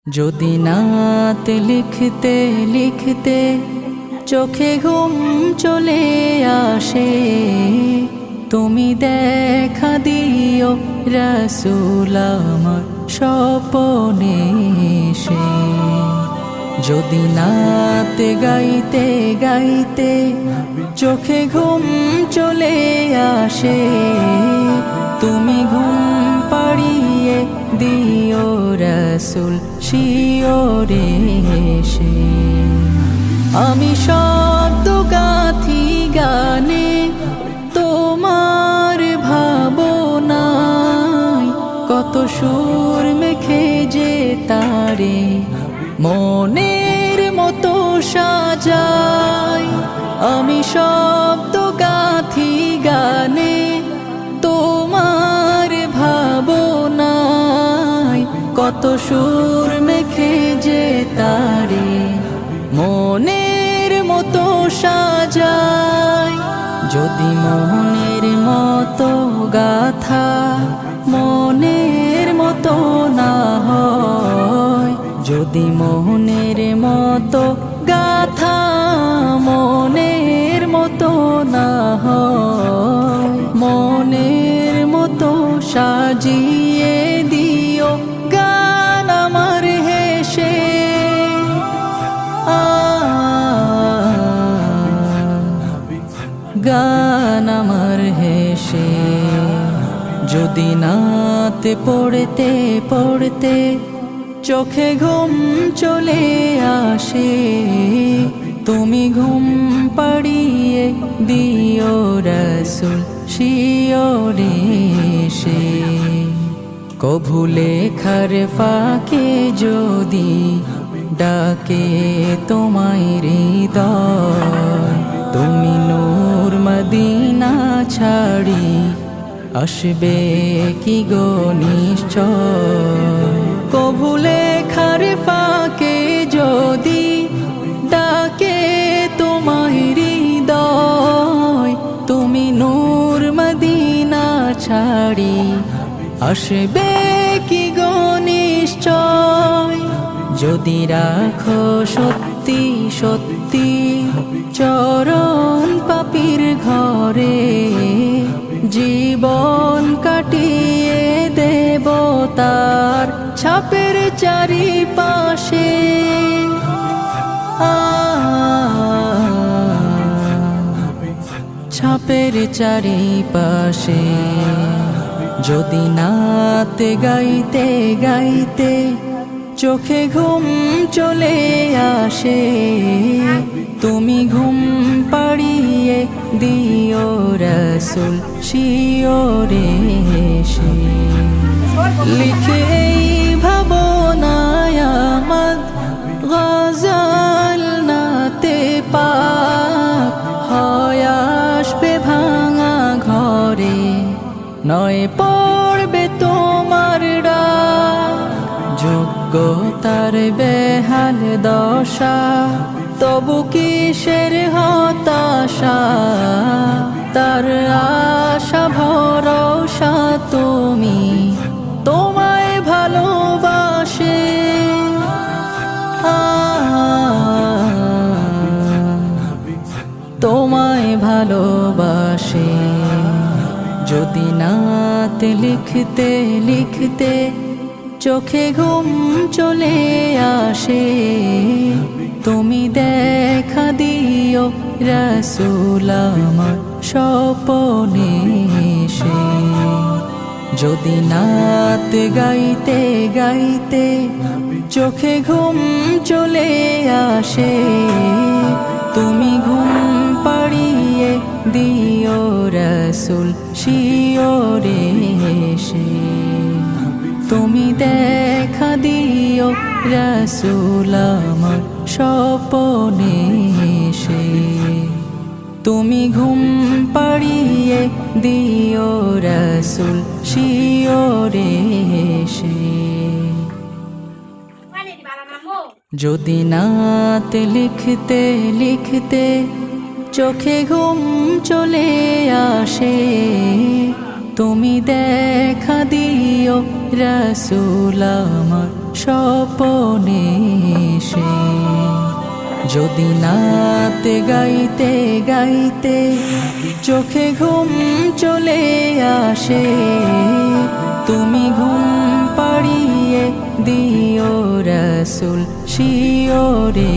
যদি নাত লিখতে লিখতে চোখে ঘুম চলে আসে, তুমি দেখা দিও রাসূল আমার স্বপ্নে এসে। যদি নাত গাইতে গাইতে চোখে ঘুম চলে আসে, তুমি ঘুম পাড়িয়ে দিও রাসূল শিওরে এসে। আমি শব্দ গাথি গানে তোমার ভাবনায়, কত সুর মেখে যে তারে মনের মতো সাজাই। আমি শব্দ গাথি গানে তোমার ভাবনায়, কত সুর মেখে যে তারে মনের মতো সাজাই। যদি মনের মতো গাথা মনের মতো না হয়, যদি মনের মতো গাথা মনের মতো না হয়, মনের মতো সাজিয়ে দিও গান আমার হেসে। গান আমার হেসে। যদি নাত পড়তে পড়তে চোখে ঘুম চলে আসে, তুমি ঘুম পাড়িয়ে দিও রাসূল শিওরে এসে। কভু লেখার ফাঁকে যদি ডাকে তোমায় হৃদয়, তুমি নূর মদিনা ছাড়ি আসবে কি গো নিশ্চয়। কভু লেখার ফাঁকে যদি ডাকে তোমায় হৃদয়, তুমি নূর মদিনা ছাড়ি আসবে কি গো নিশ্চয়। যদি রাখো সত্যি সত্যি চরণ পাপীর ঘরে, জীবন কাটিয়ে দেব তার ছাপের চারিপাশে। ছাপের চারিপাশে। যদি নাত গাইতে গাইতে চোখে ঘুম চলে আসে, তুমি ঘুম পাড়িয়ে দিও রাসূল শিওরে এসে। লিখে ভাবনায় আমার গজল নাতে পাক হয় আসবে ভাঙা ঘরে, নয় পড়বে তোমার ডাক। যোগ্যতার বেহাল দশা, তবু কিসের হতাশা, তার আশা ভরসা তুমি তোমায় ভালোবাসে। তোমায় ভালোবাসে। যদি নাত লিখতে লিখতে চোখে ঘুম চলে আসে, তুমি দেখা দিও রাসূল আমার স্বপ্নে এসে। যদি নাত গাইতে গাইতে চোখে ঘুম চলে আসে, তুমি ঘুম পাড়িয়ে দিও রাসূল শিওরে এসে। তুমি দেখা দিও রাসূল আমার স্বপ্নে এসে। তুমি ঘুম পাড়িয়ে দিও রাসূল শিওরে এসে। যদি নাত লিখতে লিখতে চোখে ঘুম চলে আসে, তুমি দেখা দিও রাসূল আমার স্বপনে সে। যদি নাত গাইতে গাইতে চোখে ঘুম চলে আসে, তুমি ঘুম পাড়িয়ে দিও রাসূল শিওরে।